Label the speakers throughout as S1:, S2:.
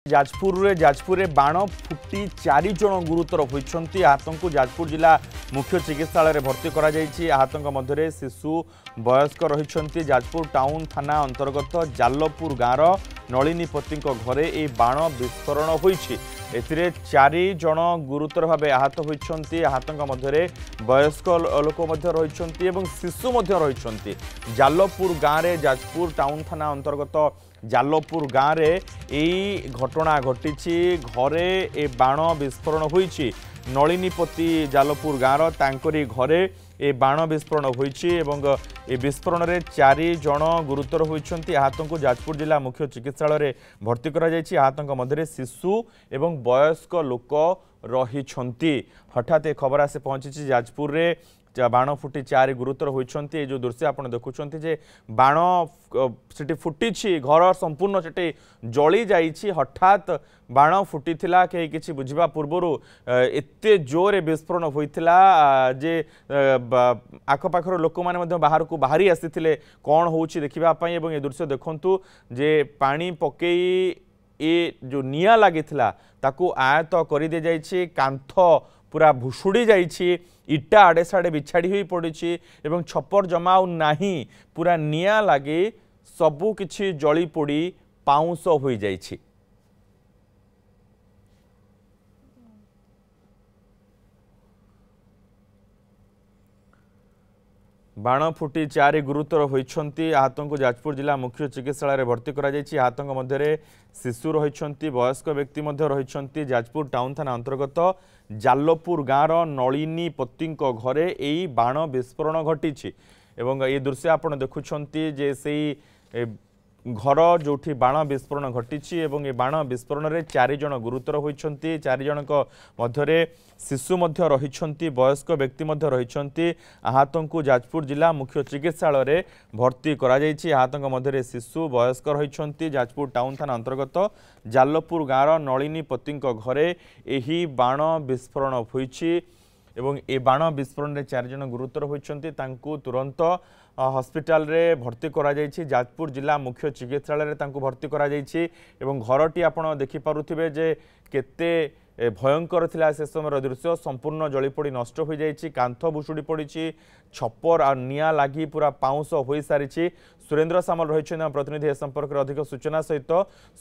S1: जाजपुर बाण फुटी 4 जन गुरुतर होती। आहतों को जाजपुर जिला मुख्य चिकित्सालय भर्ती करा जायछि। आहतों मध्य शिशु वयस्क रही। जाजपुर टाउन थाना अंतर्गत जालपुर गाँव नलिनीपति घरे ये बाण विस्फोरण होती। 4 जन गुरुतर भाव आहत होती। आहतों मध्य वयस्क लोक रही शिशु रही। जालपुर गाँव में जाजपुर टाउन थाना अंतर्गत जालपुर गाँव में यही घटना घटी। घरे ए बाण विस्फोरण होती। नलिनीपति जालपुर गाँव तांकरी घरे ए बाण विस्फोरण होती। ए विस्फोरण में 4 जन गुरुतर होती। आहतों को जाजपुर जिला मुख्य चिकित्सालय भर्ती करा जायछि। आहतों मध्य शिशु एवं वयस्क लोक रही। हठात ए खबर आसे पहुंची जाजपुर रे बाण फुटी 4 गुरुतर होती। जो दृश्य आप देखुं जे बाण से फुटी घर संपूर्ण से जली जाइए। हठात बाण फुटी कहीं किसी बुझा पूर्वर एते जोरे विस्फोरण होता जे आखपाखर लोक मैंने बाहर को बाहरी आसी कौन हो देखापी। ए दृश्य देखु जे पानी पकई ए जो निया लगी ताकू आयत कर दी जाइए। कांथ पूरा भुशुड़ी जाइए। इटा आड़े साड़े बिछाड़ी हुई पड़ी एवं छपर जमा नहीं। पूरा निया लगे सबू किछि जली पोड़ी पाउंस हो जाइए। बाण फुटी 4 गुरुतर होती। आहतों को जाजपुर जिला मुख्य चिकित्सालय भर्ती करा जायछि। आहतों मध्य शिशु रही वयस्क व्यक्ति रही। जाजपुर टाउन थाना अंतर्गत जालपुर गाँव नलिनीपति घरे यही बाण विस्फोरण घटी। ये दृश्य आप देखुं जे से घर जो बाण विस्फोरण घटी। ए बाण विस्फोरण में 4 जन गुरुतर होती। 4 जन मध्य शिशु रही वयस्क व्यक्ति रही। आहतों को जाजपुर जिला मुख्य चिकित्सालय भर्ती करा जायछि। आहतों मध्य शिशु वयस्क रही। जाजपुर टाउन थाना अंतर्गत जालपुर गाँव नलिनीपति घरे यही बाण विस्फोरण होती। ए बाण विस्फोरण में 4 जन गुरुतर होती। तुरंत हॉस्पिटल रे भर्ती करा जायछि। जाजपुर जिला मुख्य चिकित्सालय भर्ती करा जायछि। घरटी आपण देखि पारुथिबे जे केते भयंकर थिला। से समय दृश्य संपूर्ण जलीपोड़ी नष्ट हो जाइए। कांथ भुशुड़ी पड़ी छपर आ निया लगी पूरा पाउंस हो सारी। सुरेंद्र सामल रही प्रतिनिधि ए संपर्क में अधिक सूचना सहित।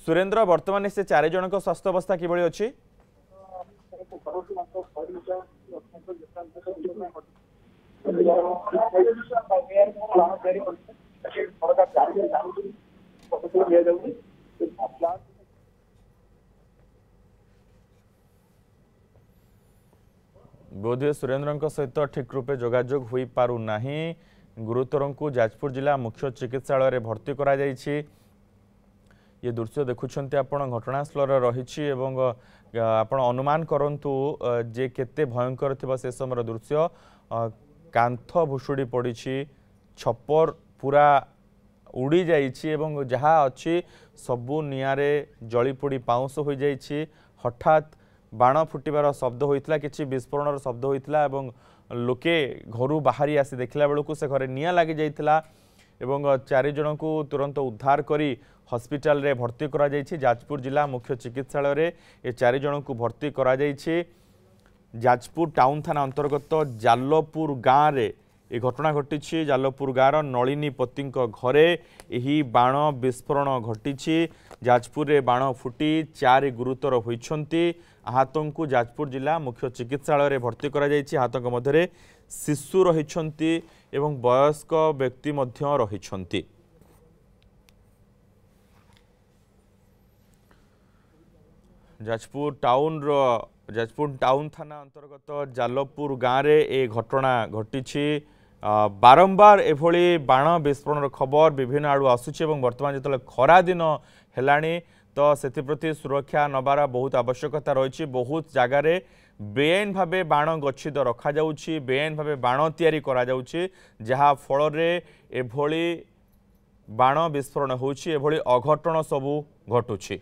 S1: सुरेंद्र वर्तमान से 4 जन स्वास्थ्य अवस्था किभली अछि? बोधे सुरेंद्र सहित ठीक रूपे जोगाजोग हो पारु नाही। गुरुतर को जाजपुर जिला मुख्य चिकित्सालय भर्ती करा जायछि। ये दृश्य देखुंत आपण घटनास्थल रही। आपण अनुमान करंतु जे केते भयंकर थिबा से समय दृश्य। कांथ भुशुड़ी पड़ी छपर पूरा उड़ी जाइए। जहाँ अच्छी सबू नियारे जलीपोड़ी पाउंस हो जाइए। हठात बाण फुटबार शब्द होता किसी विस्फोरण शब्द होता लोके घर बाहरी आसी देखला बेलू से घरे निया लगी जाइए। 4 जन को तुरंत उद्धार करी हॉस्पिटल रे भर्ती करा जायछि। जाजपुर जिला मुख्य चिकित्सालय रे ए 4 जन को भर्ती करा जायछि। जाजपुर टाउन थाना अंतर्गत जालपुर गाँव में ये घटना घटी। जालपुर गाँव नलिनीपति घरे यही बाण विस्फोरण घटी। जाजपुर रे बाण फुटी 4 गुरुतर होती। आहतों को जाजपुर जिला मुख्य चिकित्सालय भर्ती करा जायछि। आहतों मध्य शिशु रही एवं वयस्क व्यक्ति रही। जाजपुर टाउन थाना अंतर्गत जालपुर गाँव में ये घटना घटी। बारंबार एभली बाण विस्फोरण खबर विभिन्न आड़ू आसूची। वर्तमान जो खरा दिन है तो से सुरक्षा नबार बहुत आवश्यकता रही। बहुत जगार बेआईन भावे बाण गच्छित रखा जाउछि। बेआईन भावे बाण तैयारी करा जाउछि। जहा फल रे एभली बाण विस्फोरण होछि। एभली अघटन सबू घटुछि।